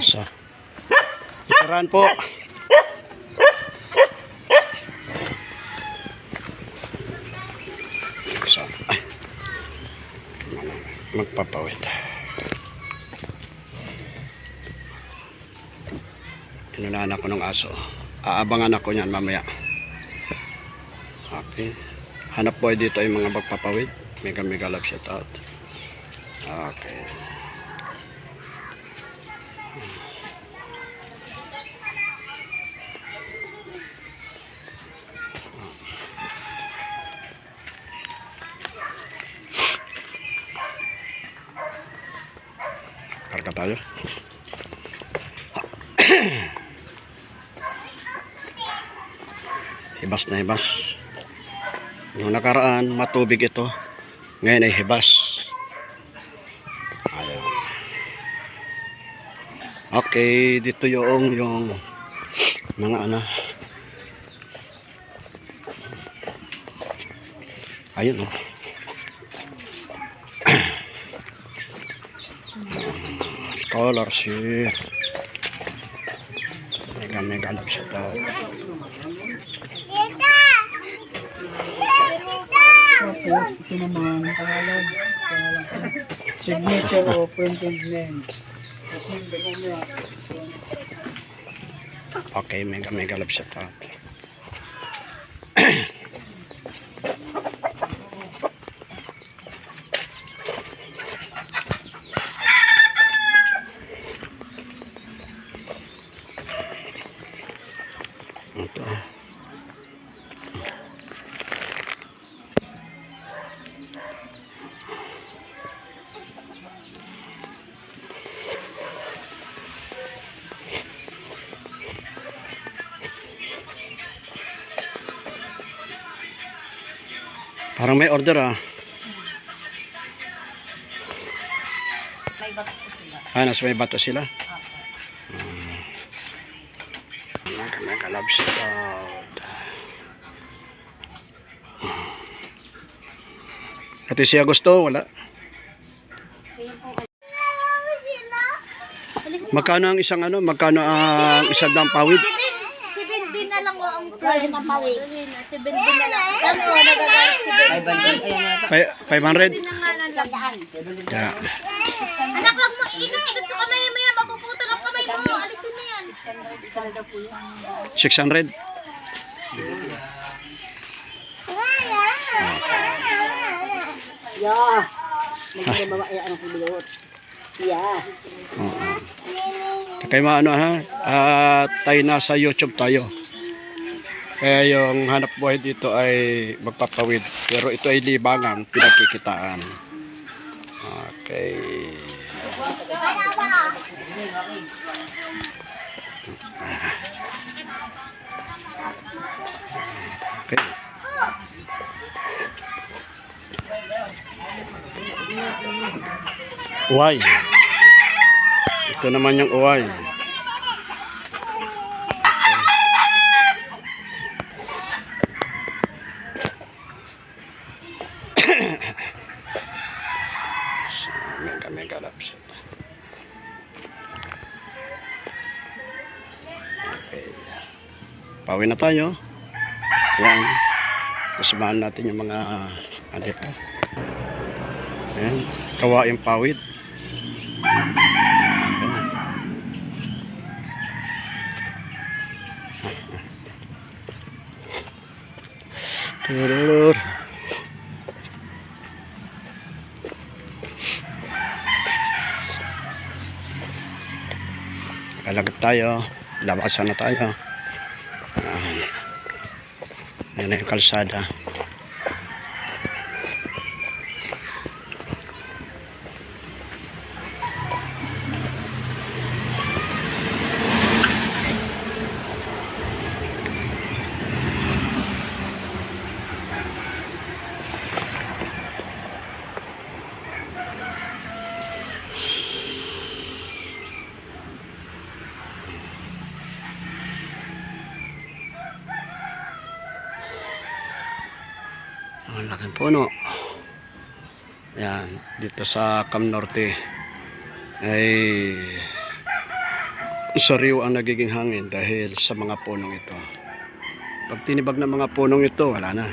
So, ikaraan po. So, ay, magpapawid. Inunahan ako ng aso. Aabangan ako niyan mamaya. Okay. Hanap po dito ay mga magpapawid. Mega love shout out. Okay. Karga tayo. Hibas na hibas. Yung nakaraan matubig ito, ngayon ay hibas. Ayan. Okay, dito yung mga ano. Ayun oh. Scholarship. Mega love shout out. Tapos ito naman, pangalan signature o printed name. Okay, mega love shout out. Ito. Parang may order ah. May bato po sila. Nasa may bato sila. Opo. Mega love shout out. Ate siya gusto, wala. Magkano ang isang ano? Magkano ang isang daang pawid? 7 na lang ang price ng pawid. 7 na lang. Tamo, nagagalit 7. 500? Yeah. Anak, wag mo ikot-ikot sa kamay mo yan. Mapuputol ang kamay mo. Alisin mo yan. 600? Yeah. Magiging babae ang piliot. Yeah. Kaya maano ha? Tayo nasa YouTube tayo. Kaya yung hanap buhay dito ay magpapawid. Pero ito ay libangan, pinagkikitaan. Okay. Okay. Uway. Ito naman yung uway. Mega love shout. Okay. Pauwi na tayo. Yan. Kasamahan natin yung mga dito. Ayan. Kawa yung pawid. Turur. Kalagap tayo. Labasan na tayo. Yan na yung kalsada. Ang laking puno. Yan, dito sa Cam Norte ay sariw ang nagiging hangin dahil sa mga punong ito. Pag tinibag ng mga punong ito, wala na.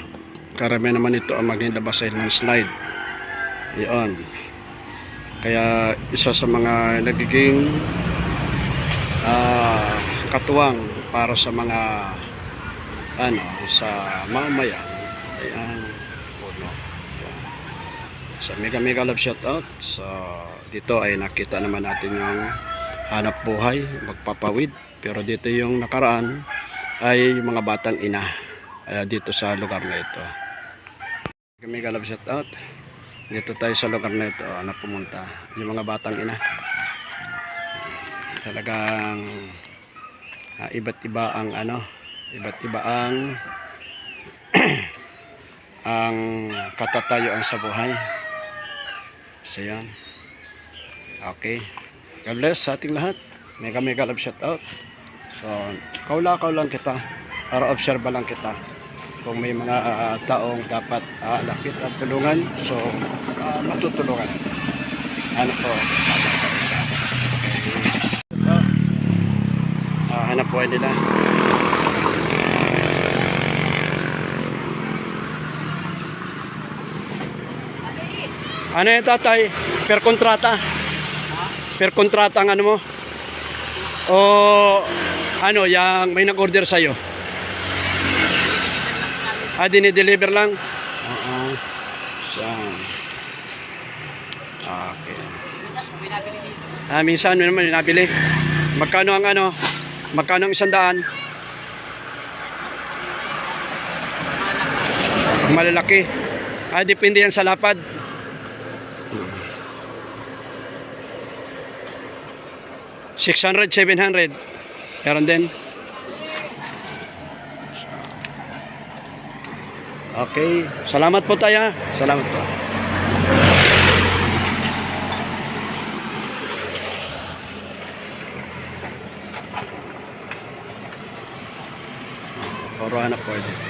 Karamihan naman ito ang maging labas ng slide. Iyon. Kaya isa sa mga nagiging katuwang para sa mga sa mamayan ay ang puno. Ayan. So mega love shout out. So dito ay nakita naman natin yung hanap buhay, magpapawid. Pero dito yung nakaraan ay yung mga batang ina dito sa lugar na ito. Mega love shout out. Dito tayo sa lugar na ito na pumunta. Yung mga batang ina. Talagang iba't iba ang ang katatayuan sa buhay. So yan. Okay. God bless sa ating lahat. Mega love shout out. So kaulakaw lang kita para obserba lang kita kung may mga taong dapat lapit at tulungan, so matutulungan. Ano po? Hanap buhay nila. Ano yung tatay? Per kontrata? Per kontrata ang ano mo? O ano, yung may nag-order sa'yo? Dinideliver lang? So, okay. Minsan naman nabili. Magkano ang ano? Magkano ang 100? Malalaki. Depende yan sa lapad. $600, $700. Meron din. Okay. Salamat po tayo. Salamat po. Puro hanap po dito.